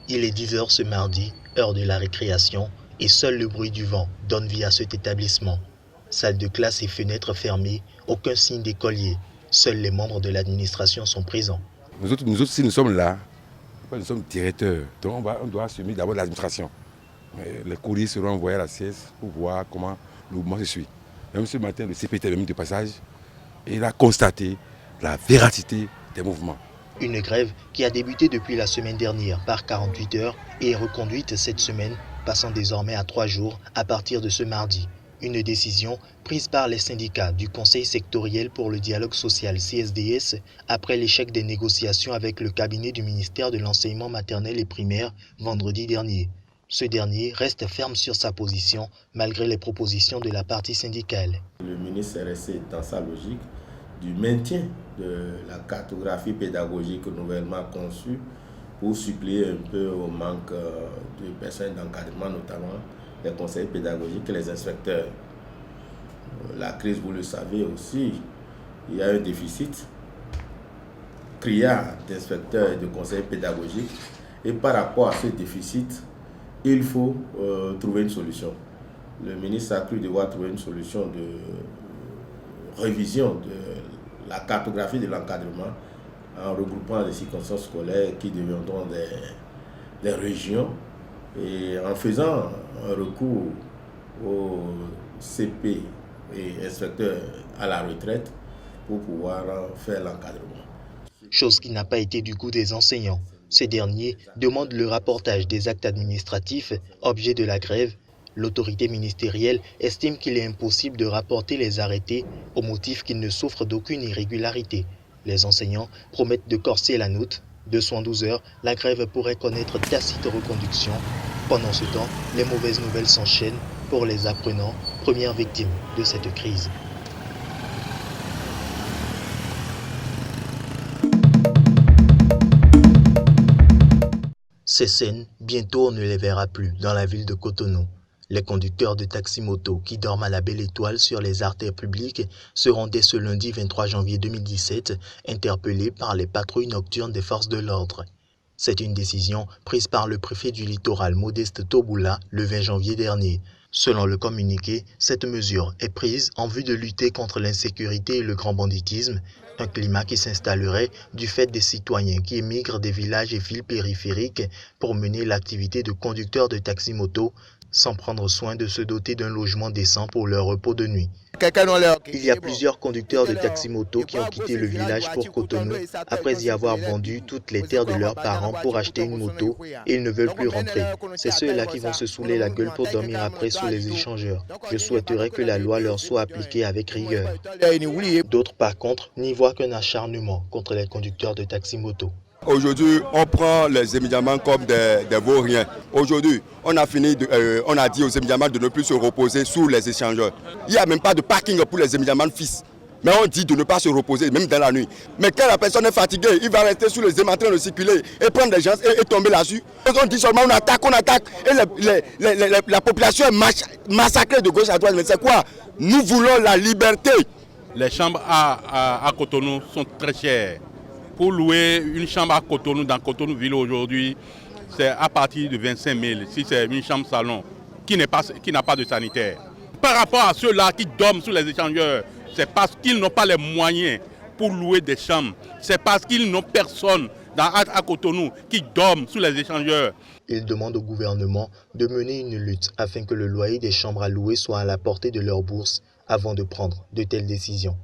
Il est 10 heures ce mardi, heure de la récréation, et seul le bruit du vent donne vie à cet établissement. Salle de classe et fenêtres fermées, aucun signe d'écolier. Seuls les membres de l'administration sont présents. Nous autres, si nous sommes là, nous sommes directeurs. Donc on doit assumer d'abord l'administration. Les courriers seront envoyés à la CS pour voir comment le mouvement se suit. Même ce matin, le CPT est venu de passage et il a constaté la véracité des mouvements. Une grève qui a débuté depuis la semaine dernière par 48 heures et est reconduite cette semaine, passant désormais à 3 jours à partir de ce mardi. Une décision prise par les syndicats du Conseil sectoriel pour le dialogue social CSDS après l'échec des négociations avec le cabinet du ministère de l'enseignement maternel et primaire vendredi dernier. Ce dernier reste ferme sur sa position malgré les propositions de la partie syndicale. Le ministre est resté dans sa logique du maintien de la cartographie pédagogique nouvellement conçue pour suppléer un peu au manque de personnes d'encadrement, notamment les conseillers pédagogiques et les inspecteurs. La crise, vous le savez aussi, il y a un déficit criard d'inspecteurs et de conseillers pédagogiques. Et par rapport à ce déficit, il faut trouver une solution. Le ministre a cru devoir trouver une solution de révision de la cartographie de l'encadrement en regroupant des circonstances scolaires qui deviendront des régions et en faisant un recours aux CP et inspecteurs à la retraite pour pouvoir faire l'encadrement. Chose qui n'a pas été du goût des enseignants. Ces derniers demandent le rapportage des actes administratifs, objet de la grève. L'autorité ministérielle estime qu'il est impossible de rapporter les arrêtés au motif qu'ils ne souffrent d'aucune irrégularité. Les enseignants promettent de corser la note. De 112 heures, la grève pourrait connaître tacite reconduction. Pendant ce temps, les mauvaises nouvelles s'enchaînent pour les apprenants, premières victimes de cette crise. Ces scènes, bientôt on ne les verra plus dans la ville de Cotonou. Les conducteurs de taxi-moto qui dorment à la belle étoile sur les artères publiques seront dès ce lundi 23 janvier 2017 interpellés par les patrouilles nocturnes des forces de l'ordre. C'est une décision prise par le préfet du littoral Modeste Toboula le 20 janvier dernier. Selon le communiqué, cette mesure est prise en vue de lutter contre l'insécurité et le grand banditisme, un climat qui s'installerait du fait des citoyens qui émigrent des villages et villes périphériques pour mener l'activité de conducteur de taxi-moto sans prendre soin de se doter d'un logement décent pour leur repos de nuit. Il y a plusieurs conducteurs de taxi-moto qui ont quitté le village pour Cotonou après y avoir vendu toutes les terres de leurs parents pour acheter une moto et ils ne veulent plus rentrer. C'est ceux-là qui vont se saouler la gueule pour dormir après sous les échangeurs. Je souhaiterais que la loi leur soit appliquée avec rigueur. D'autres, par contre, n'y voient qu'un acharnement contre les conducteurs de taxi-moto. Aujourd'hui, on prend les émigrants comme des vauriens. Aujourd'hui, on a dit aux émigrants de ne plus se reposer sous les échangeurs. Il n'y a même pas de parking pour les émigrants fils. Mais on dit de ne pas se reposer, même dans la nuit. Mais quand la personne est fatiguée, il va rester sous les ailes en train de circuler et prendre des gens et tomber là-dessus. On dit seulement on attaque. Et la population est massacrée de gauche à droite. Mais c'est quoi? Nous voulons la liberté. Les chambres à Cotonou sont très chères. Pour louer une chambre à Cotonou, dans Cotonou ville aujourd'hui, c'est à partir de 25 000, si c'est une chambre salon, qui n'a pas de sanitaire. Par rapport à ceux-là qui dorment sous les échangeurs, c'est parce qu'ils n'ont pas les moyens pour louer des chambres. C'est parce qu'ils n'ont personne à Cotonou qui dorment sous les échangeurs. Ils demandent au gouvernement de mener une lutte afin que le loyer des chambres à louer soit à la portée de leur bourse avant de prendre de telles décisions.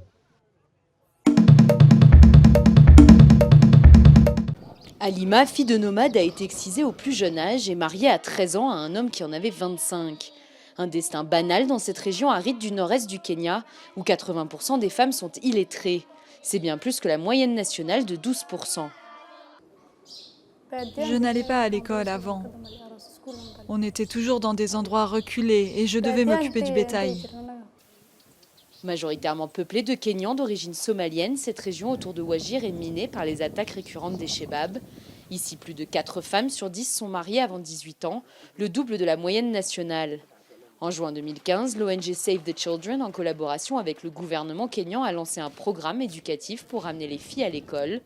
Halima, fille de nomade, a été excisée au plus jeune âge et mariée à 13 ans à un homme qui en avait 25. Un destin banal dans cette région aride du nord-est du Kenya, où 80% des femmes sont illettrées. C'est bien plus que la moyenne nationale de 12%. Je n'allais pas à l'école avant. On était toujours dans des endroits reculés et je devais m'occuper du bétail. Majoritairement peuplée de Kenyans d'origine somalienne, cette région autour de Wajir est minée par les attaques récurrentes des Chebabs. Ici, plus de 4 femmes sur 10 sont mariées avant 18 ans, le double de la moyenne nationale. En juin 2015, l'ONG Save the Children, en collaboration avec le gouvernement kényan, a lancé un programme éducatif pour amener les filles à l'école.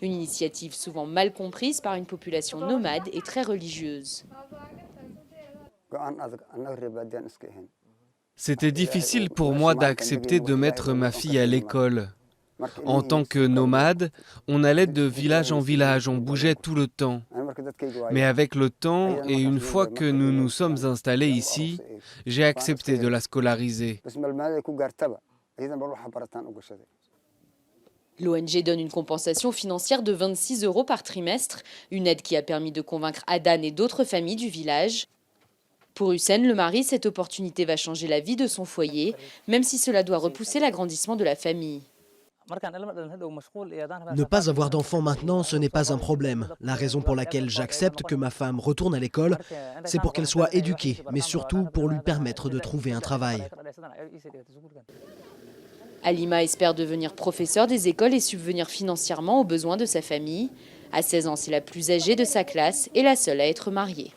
Une initiative souvent mal comprise par une population nomade et très religieuse. C'était difficile pour moi d'accepter de mettre ma fille à l'école. En tant que nomade, on allait de village en village, on bougeait tout le temps. Mais avec le temps et une fois que nous nous sommes installés ici, j'ai accepté de la scolariser. L'ONG donne une compensation financière de 26 € par trimestre, une aide qui a permis de convaincre Adan et d'autres familles du village. Pour Hussein, le mari, cette opportunité va changer la vie de son foyer, même si cela doit repousser l'agrandissement de la famille. Ne pas avoir d'enfants maintenant, ce n'est pas un problème. La raison pour laquelle j'accepte que ma femme retourne à l'école, c'est pour qu'elle soit éduquée, mais surtout pour lui permettre de trouver un travail. Halima espère devenir professeur des écoles et subvenir financièrement aux besoins de sa famille. À 16 ans, c'est la plus âgée de sa classe et la seule à être mariée.